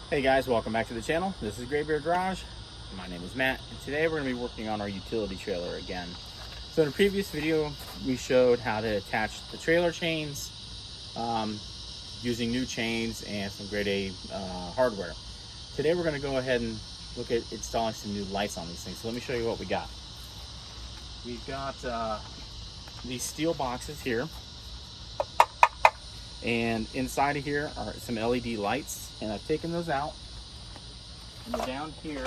Hey guys, welcome back to the channel. This is Graybeard Garage. My name is Matt, and today we're going to be working on our utility trailer again. So in the previous video, we showed how to attach the trailer chains using new chains and some grade A hardware. Today we're going to go ahead and look at installing some new lights on these things. So let me show you what we got. We've got these steel boxes here. And inside of here are some LED lights, and I've taken those out. And they're down here.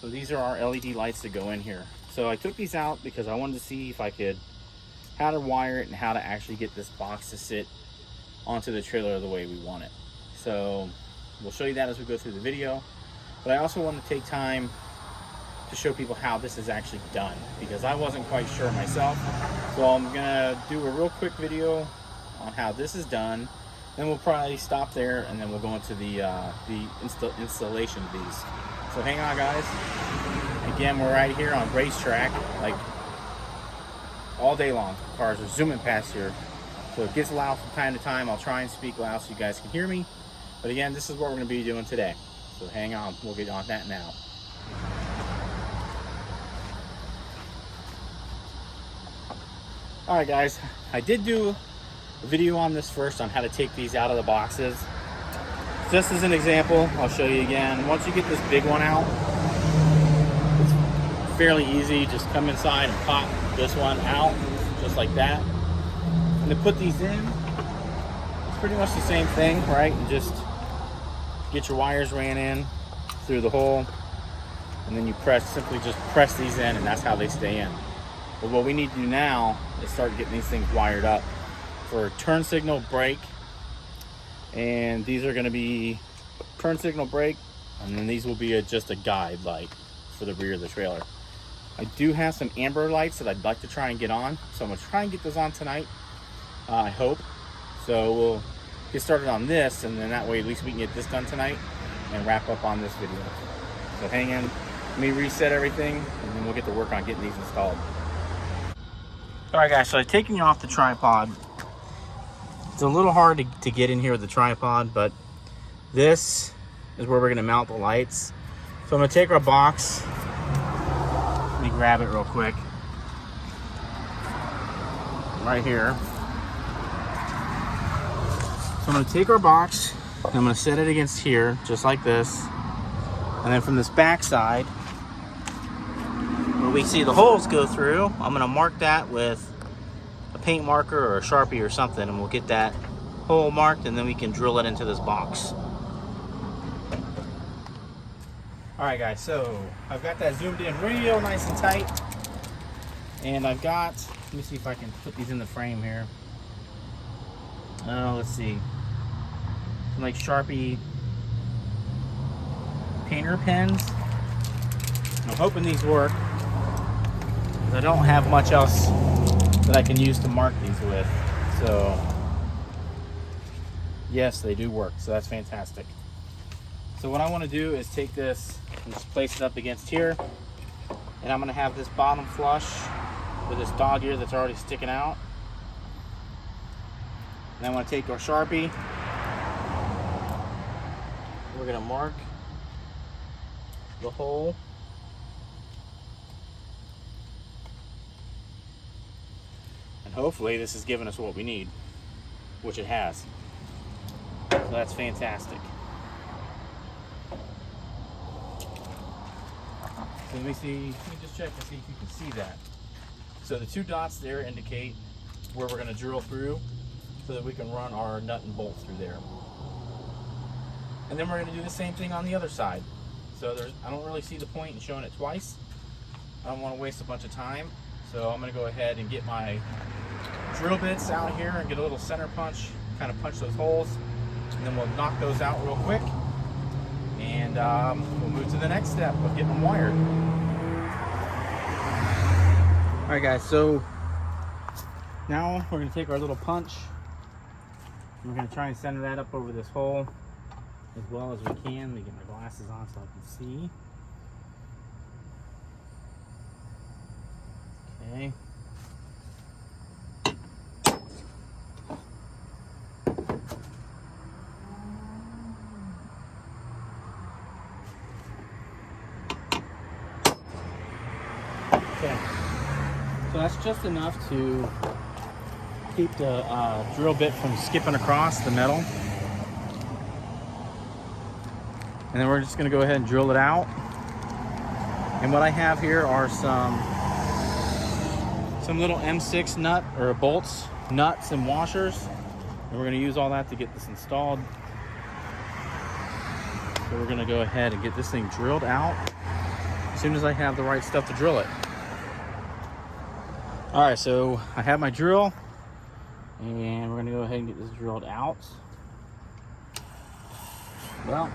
So these are our LED lights that go in here. So I took these out because I wanted to see if I could, how to wire it and how to actually get this box to sit onto the trailer the way we want it. So we'll show you that as we go through the video. But I also want to take time to show people how this is actually done, because I wasn't quite sure myself. So I'm gonna do a real quick video on how this is done, then we'll probably stop there and then we'll go into the installation of these. So hang on guys. Again, we're right here on racetrack, like all day long. Cars are zooming past here, so it gets loud from time to time. I'll try and speak loud so you guys can hear me, but again, this is what we're going to be doing today. So hang on, we'll get on that now. Alright guys, I did do a video on this first on how to take these out of the boxes. Just as an example, I'll show you again. Once you get this big one out, it's fairly easy. Just come inside and pop this one out, just like that. And to put these in, it's pretty much the same thing, right? You just get your wires ran in through the hole, and then you simply just press these in, and that's how they stay in. But what we need to do now is start getting these things wired up for turn signal, brake, and these are going to be turn signal, brake, and then these will be just a guide light for the rear of the trailer. I do have some amber lights that I'd like to try and get on, so I'm going to try and get those on tonight, I hope. So we'll get started on this, and then that way at least we can get this done tonight and wrap up on this video. So hang in, let me reset everything, and then we'll get to work on getting these installed. Alright guys, so I've taken you off the tripod. It's a little hard to get in here with the tripod, but this is where we're going to mount the lights. So I'm going to take our box. Let me grab it real quick. Right here. So I'm going to take our box, and I'm going to set it against here, just like this. And then from this back side, where we see the holes go through, I'm going to mark that with a paint marker or a Sharpie or something, and we'll get that hole marked, and then we can drill it into this box. Alright guys, so I've got that zoomed in real nice and tight, and I've got, let me see if I can put these in the frame here. Let's see, some like Sharpie painter pens. I'm hoping these work, because I don't have much else that I can use to mark these with. So yes, they do work, so that's fantastic. So what I want to do is take this and just place it up against here, and I'm going to have this bottom flush with this dog ear that's already sticking out. And I want to take our Sharpie, we're going to mark the hole. And hopefully this is giving us what we need, which it has. So that's fantastic. So let me just check to see if you can see that. So the two dots there indicate where we're going to drill through so that we can run our nut and bolt through there. And then we're going to do the same thing on the other side. So I don't really see the point in showing it twice. I don't want to waste a bunch of time. So I'm going to go ahead and get my drill bits out here and get a little center punch, kind of punch those holes, and then we'll knock those out real quick, and we'll move to the next step of getting them wired. Alright guys, so now we're going to take our little punch, and we're going to try and center that up over this hole as well as we can. Let me get my glasses on so I can see. Okay. that's just enough to keep the drill bit from skipping across the metal. And then we're just gonna go ahead and drill it out. And what I have here are some little M6 nut or bolts, nuts and washers. And we're gonna use all that to get this installed. So we're gonna go ahead and get this thing drilled out as soon as I have the right stuff to drill it. All right, so I have my drill and we're gonna go ahead and get this drilled out. Well,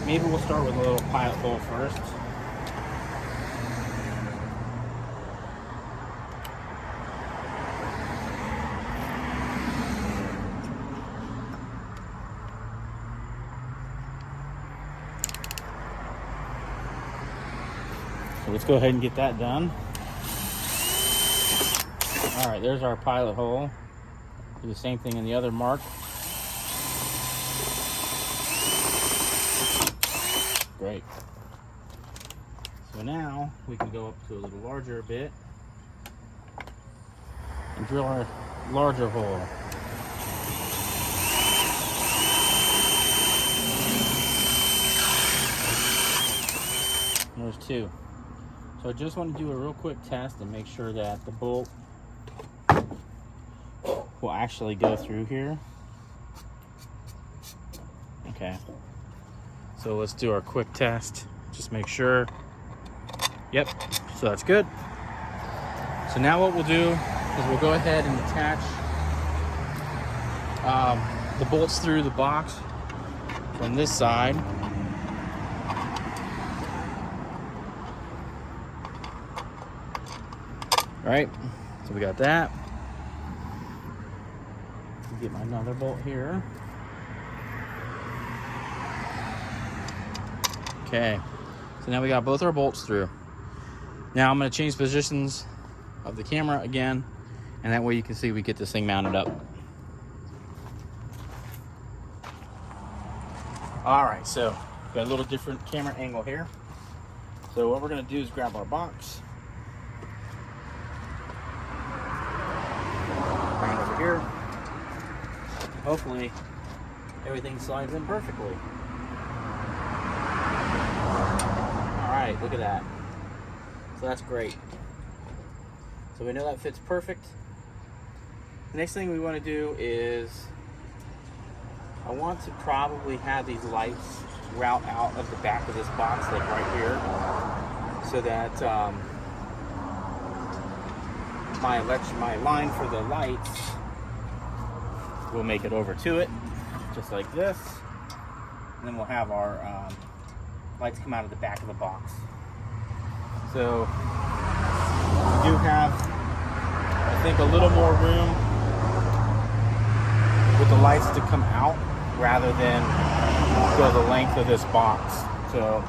maybe we'll start with a little pilot hole first. So let's go ahead and get that done. All right, there's our pilot hole. Do the same thing in the other mark. Great. So now we can go up to a little larger bit and drill our larger hole. There's two. So I just want to do a real quick test and make sure that the bolt will actually go through here. Okay. So let's do our quick test. Just make sure. Yep, so that's good. So now what we'll do is we'll go ahead and attach the bolts through the box from this side. Right, so we got that. Get my another bolt here. Okay, so now we got both our bolts through. Now I'm going to change positions of the camera again, and that way you can see we get this thing mounted up. All right, so got a little different camera angle here. So what we're going to do is grab our box, bring it over here. Hopefully everything slides in perfectly. All right, look at that. So that's great. So we know that fits perfect. The next thing we want to do is I want to probably have these lights route out of the back of this box, like right here, so that my line for the lights will make it over to it, just like this. And then we'll have our lights come out of the back of the box. So we do have, I think, a little more room with the lights to come out rather than go the length of this box. So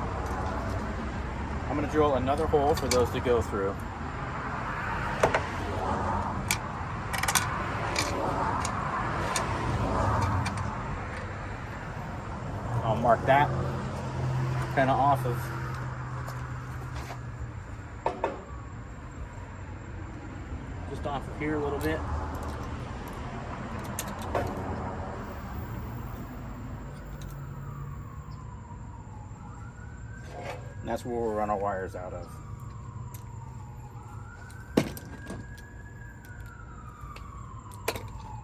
I'm going to drill another hole for those to go through. I'll mark that kind of off of just off of here a little bit. And that's where we'll run our wires out of.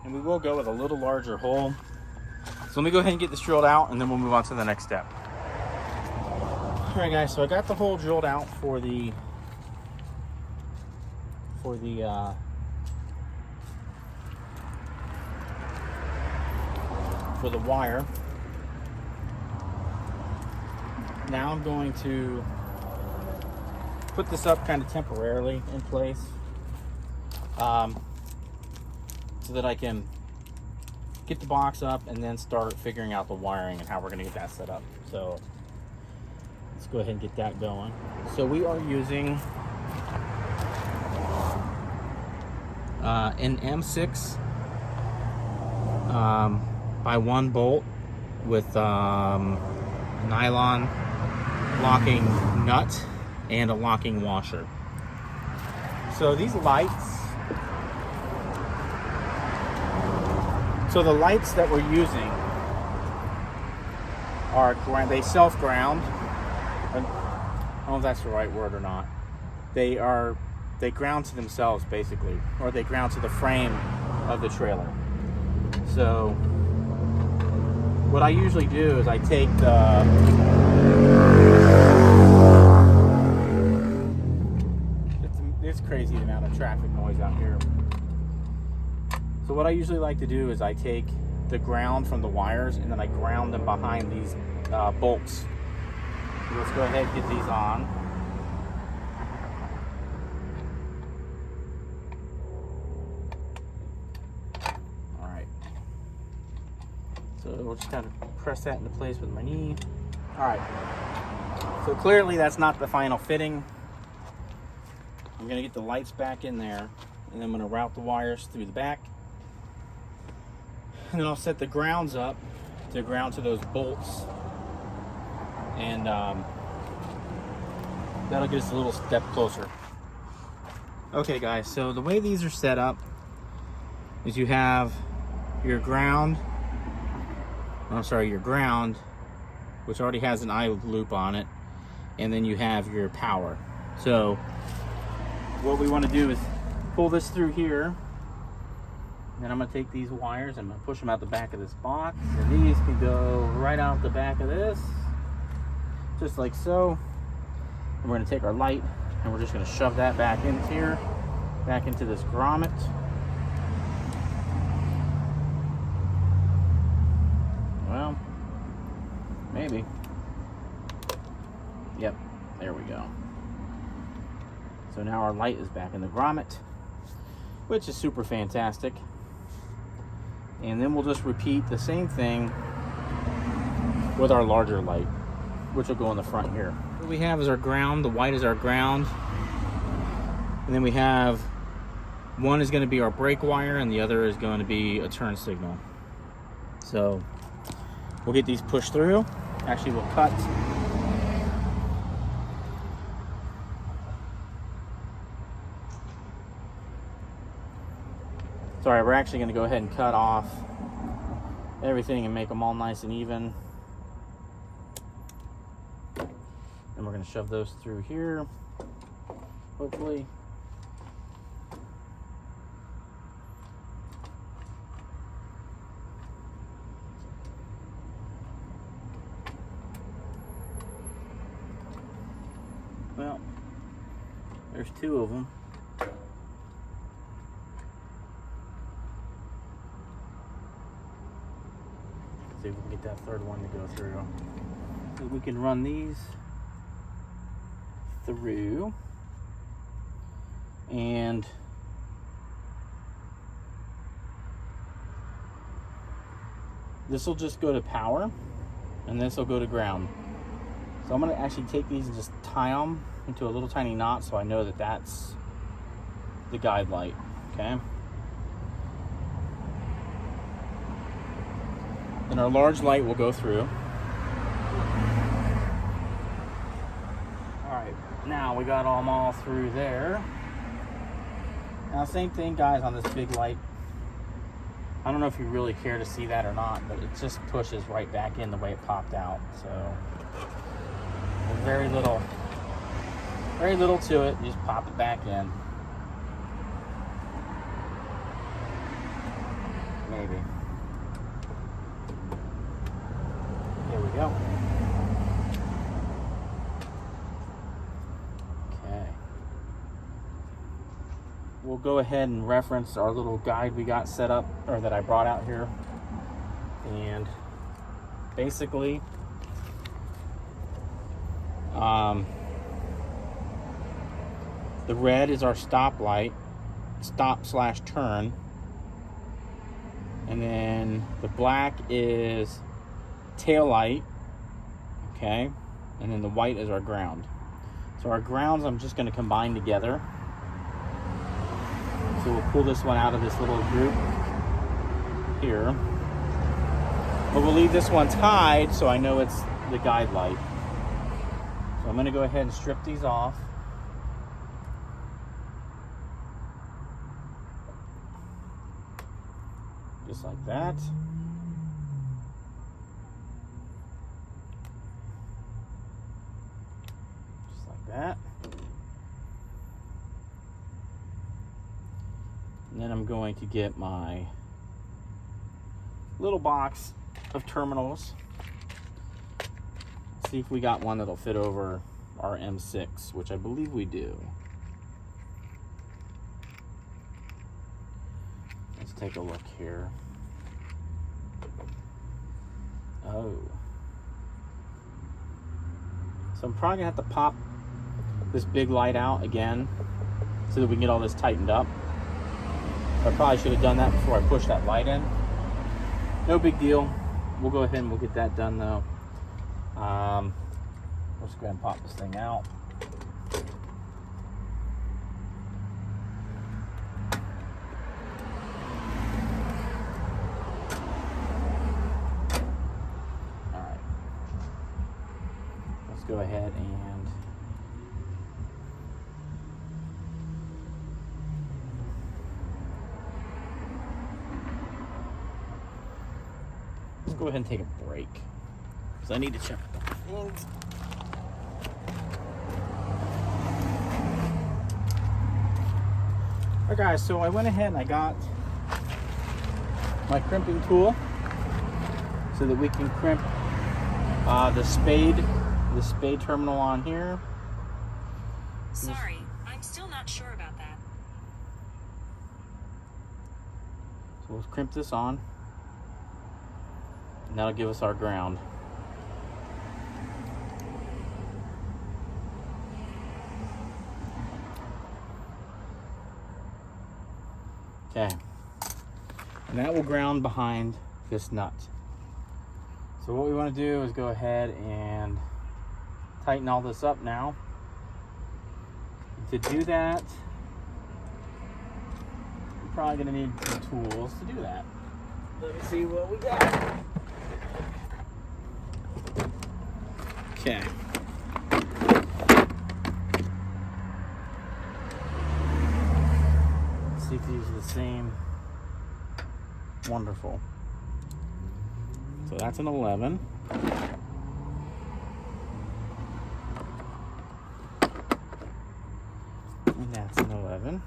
And we will go with a little larger hole. So let me go ahead and get this drilled out, and then we'll move on to the next step. All right, guys, so I got the hole drilled out for the wire. Now I'm going to put this up kind of temporarily in place so that I can get the box up and then start figuring out the wiring and how we're going to get that set up. So let's go ahead and get that going. So we are using an M6 by 1 bolt with nylon locking nut and a locking washer. So these lights, so the lights that we're using are, they self-ground. I don't know if that's the right word or not. They ground to themselves basically, or they ground to the frame of the trailer. So what I usually do is I take it's crazy the amount of traffic noise out here. So what I usually like to do is I take the ground from the wires and then I ground them behind these bolts. So let's go ahead and get these on. Alright. So we'll just kind of press that into place with my knee. Alright. So clearly that's not the final fitting. I'm going to get the lights back in there, and then I'm going to route the wires through the back. And then I'll set the grounds up to ground to those bolts. And that'll get us a little step closer. Okay guys, so the way these are set up is you have your ground, your ground, which already has an eye loop on it, and then you have your power. So what we want to do is pull this through here, and then I'm going to take these wires and I'm going to push them out the back of this box, and these can go right out the back of this, just like so. And we're going to take our light and we're just going to shove that back in here, back into this grommet. Well, maybe. Yep, there we go. So now our light is back in the grommet, which is super fantastic. And then we'll just repeat the same thing with our larger light, which will go in the front here. What we have is our ground, the white is our ground. And then we have, one is going to be our brake wire and the other is going to be a turn signal. So we'll get these pushed through. Actually, we'll cut. Sorry, we're actually going to go ahead and cut off everything and make them all nice and even. And we're going to shove those through here, hopefully. Well, there's two of them. See if we can get that third one to go through. So we can run these through, and this will just go to power and this will go to ground. So I'm going to actually take these and just tie them into a little tiny knot so I know that that's the guide light. Okay. Then our large light will go through. Alright, now we got them all through there. Now same thing guys on this big light. I don't know if you really care to see that or not, but it just pushes right back in the way it popped out. So there's very little to it. You just pop it back in. Maybe. There we go. Okay. We'll go ahead and reference our little guide we got set up, or that I brought out here. And basically, the red is our stop light, stop/turn. And then the black is tail light, okay, and then the white is our ground. So our grounds I'm just going to combine together. So we'll pull this one out of this little group here, but we'll leave this one tied so I know it's the guide light. So I'm going to go ahead and strip these off. Just like that. Just like that. And then I'm going to get my little box of terminals. See if we got one that'll fit over our M6, which I believe we do. Let's take a look here. Oh. So I'm probably gonna have to pop this big light out again so that we can get all this tightened up. I probably should have done that before I pushed that light in. No big deal. We'll go ahead and we'll get that done though. Let's go ahead and pop this thing out. All right. Let's go ahead and go ahead and take a break because I need to check the things. Alright guys, so I went ahead and I got my crimping tool so that we can crimp the spade terminal on here. Sorry, I'm still not sure about that. So we'll crimp this on. And that'll give us our ground. Okay. And that will ground behind this nut. So what we want to do is go ahead and tighten all this up now. To do that, we're probably going to need some tools to do that. Let me see what we got. Okay. Let's see if these are the same. Wonderful. So that's an 11. And that's an 11.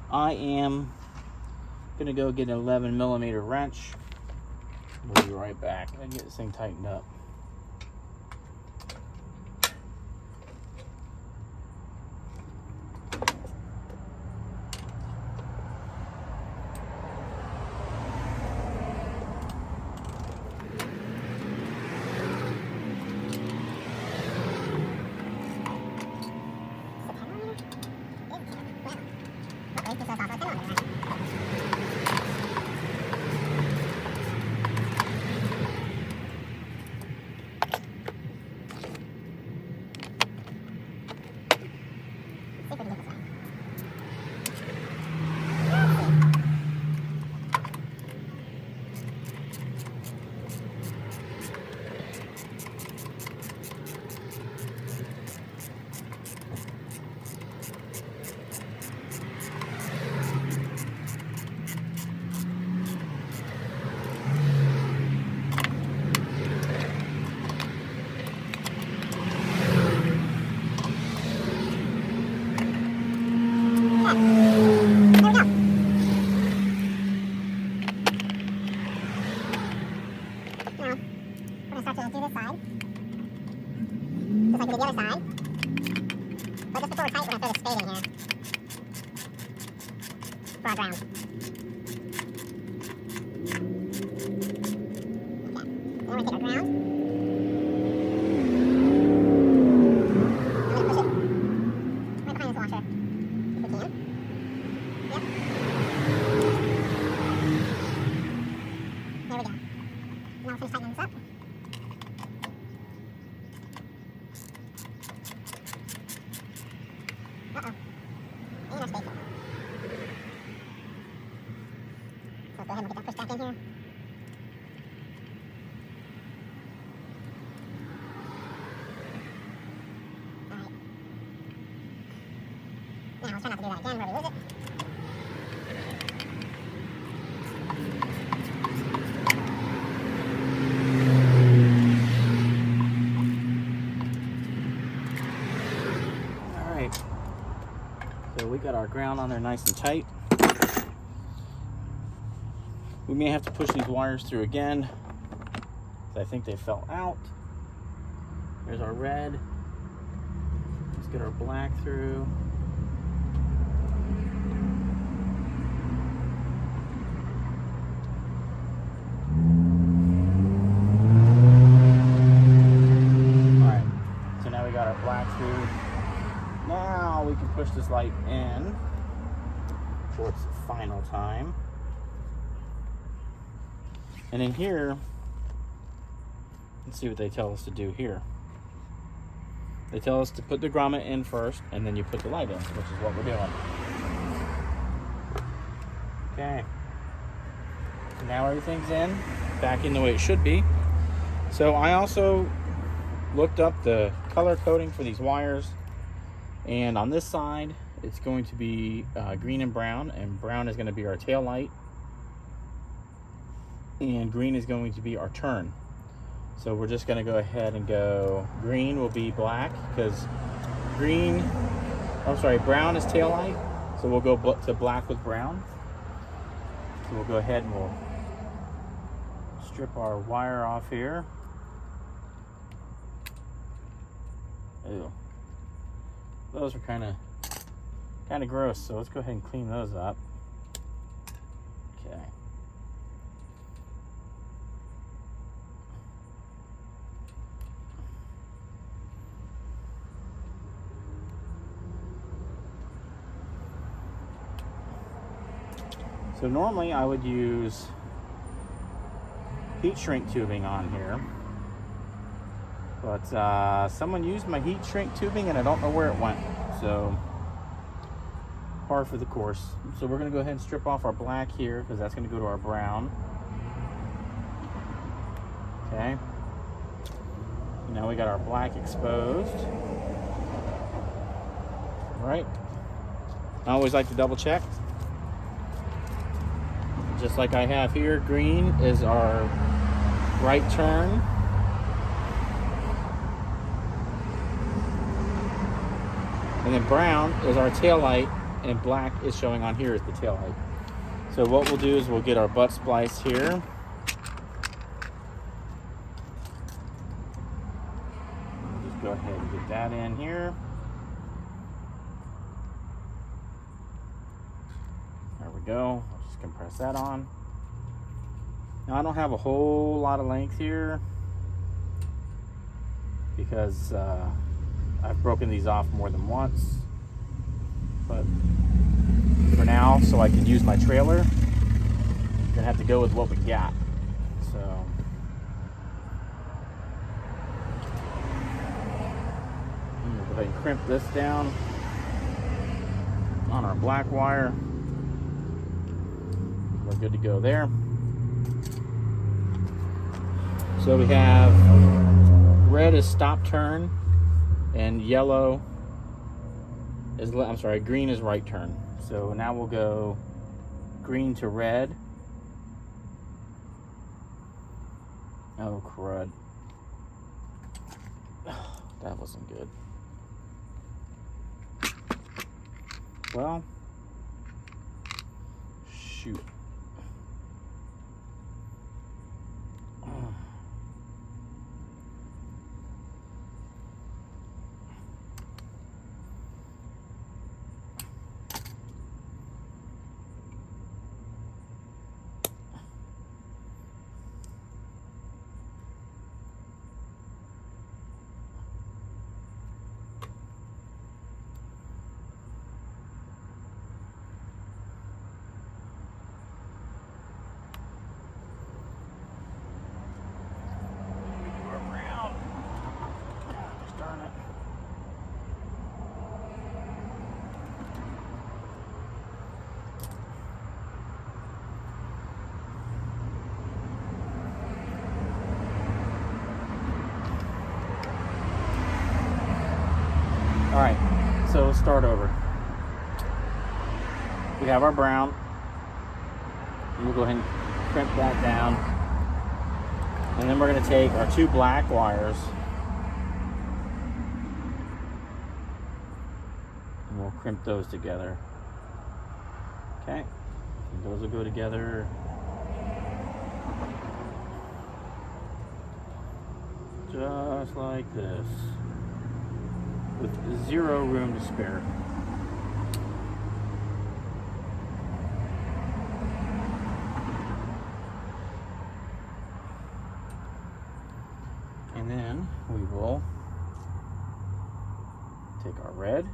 I am gonna go get an 11mm wrench. We'll be right back and get this thing tightened up. We're going to start to empty this side. Just like we did the other side. But just before we're tight, we're going to throw the spade in here. For our ground. Okay. Then we're going to take our ground. I'm going to push it right behind this washer. If we can. Yep. There we go. Now we'll finish tightening this up. Uh-oh. And our spade fell. So let's go ahead and we'll get that pushed back in here. Alright. Now let's try not to do that again where we lose it. Alright. So we got our ground on there nice and tight. We may have to push these wires through again. I think they fell out. There's our red. Let's get our black through. Alright, so now we got our black through. Now we can push this light in for its final time. And in here, let's see what they tell us to do here. They tell us to put the grommet in first, and then you put the light in, which is what we're doing. Okay. So now everything's in, back in the way it should be. So I also looked up the color coding for these wires, and on this side, it's going to be green and brown is going to be our tail light. And green is going to be our turn. So we're just going to go ahead and go green will be black because brown is tail light. So we'll go to black with brown. So we'll go ahead and we'll strip our wire off here. Ew. Those are kind of gross. So let's go ahead and clean those up. Okay. So normally I would use heat shrink tubing on here, but someone used my heat shrink tubing and I don't know where it went, so par for the course. So we're going to go ahead and strip off our black here because that's going to go to our brown. Okay, now we got our black exposed. All right, I always like to double check. Just like I have here, green is our right turn. And then brown is our tail light, and black is showing on here as the tail light. So what we'll do is we'll get our butt splice here. We'll just go ahead and get that in here. There we go. Compress that on. Now I don't have a whole lot of length here because I've broken these off more than once, but for now, so I can use my trailer, I'm gonna have to go with what we got. So I'm gonna go ahead and crimp this down on our black wire. We're good to go there. So we have red is stop turn and yellow is, green is right turn. So now we'll go green to red. Oh crud. That wasn't good. Well, shoot. All right, so let's start over. We have our brown. We'll go ahead and crimp that down. And then we're going to take our 2 black wires and we'll crimp those together. Okay, and those will go together just like this, with 0 room to spare. And then we will take our red,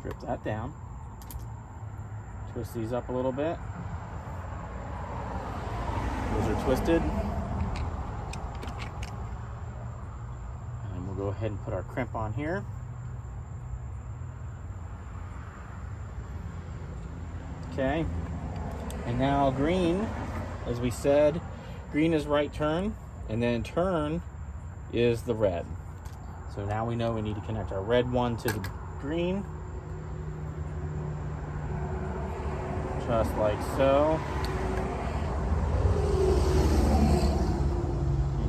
strip that down, twist these up a little bit. Those are twisted. And we'll go ahead and put our crimp on here. Okay. And now green, as we said, green is right turn, and then turn is the red. So now we know we need to connect our red one to the green. Just like so.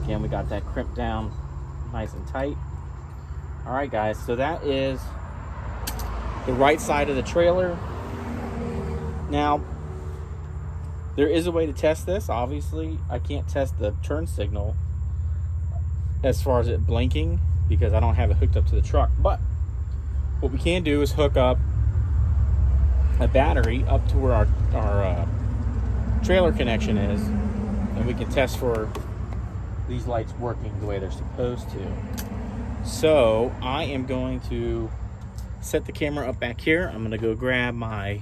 Again, we got that crimp down nice and tight. All right, guys, so that is the right side of the trailer. Now, there is a way to test this. Obviously, I can't test the turn signal as far as it blinking because I don't have it hooked up to the truck. But what we can do is hook up a battery up to where our trailer connection is, and we can test for these lights working the way they're supposed to. So I am going to set the camera up back here. I'm going to go grab my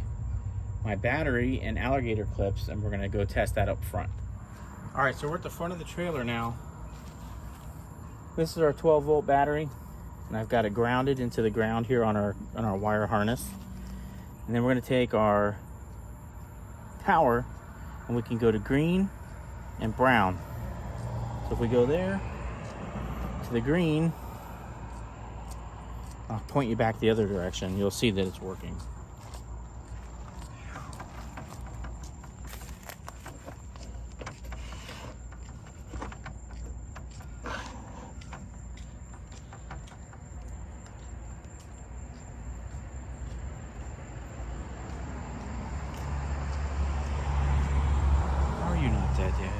battery and alligator clips, and we're going to go test that up front. All right, so we're at the front of the trailer now. This is our 12-volt battery, and I've got it grounded into the ground here on our wire harness. And then we're going to take our power, and we can go to green and brown. So if we go there to the green, I'll point you back the other direction. You'll see that it's working. How are you not dead yet?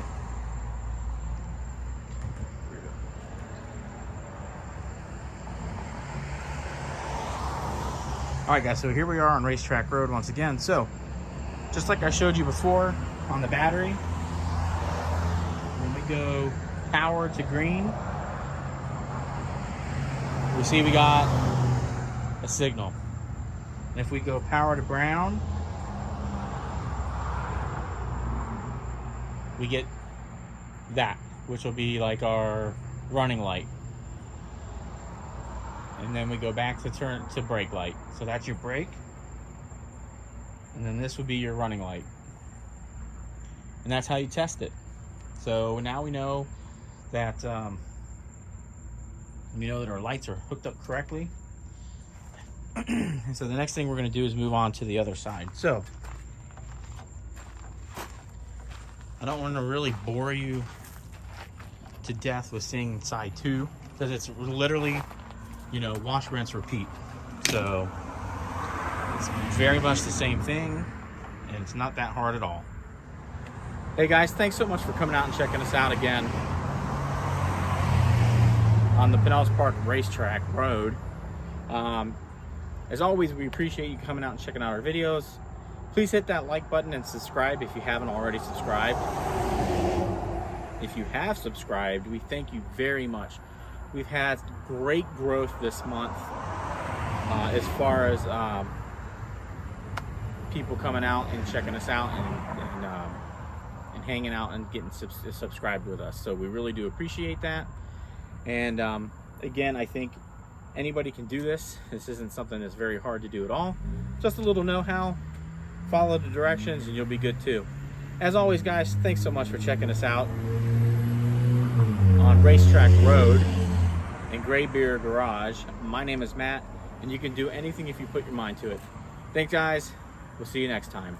All right, guys, so here we are on Racetrack Road once again. So, just like I showed you before on the battery, when we go power to green, we see we got a signal. And if we go power to brown, we get that, which will be like our running light. And then we go back to turn to brake light. So that's your brake. And then this would be your running light. And that's how you test it. So now we know that our lights are hooked up correctly. And so the next thing we're going to do is move on to the other side. So I don't want to really bore you to death with seeing side 2, because it's literally, wash, rinse, repeat. So it's very much the same thing, and it's not that hard at all. Hey guys, thanks so much for coming out and checking us out again on the Pinellas Park Racetrack Road. As always, we appreciate you coming out and checking out our videos. Please hit that like button and subscribe if you haven't already subscribed. If you have subscribed, we thank you very much. We've had great growth this month as far as people coming out and checking us out and hanging out and getting subscribed with us. So we really do appreciate that. And again, I think anybody can do this. This isn't something that's very hard to do at all. Just a little know-how. Follow the directions and you'll be good too. As always, guys, thanks so much for checking us out on Racetrack Road. and Graybeard Garage. My name is Matt, and you can do anything if you put your mind to it. Thanks, guys. We'll see you next time.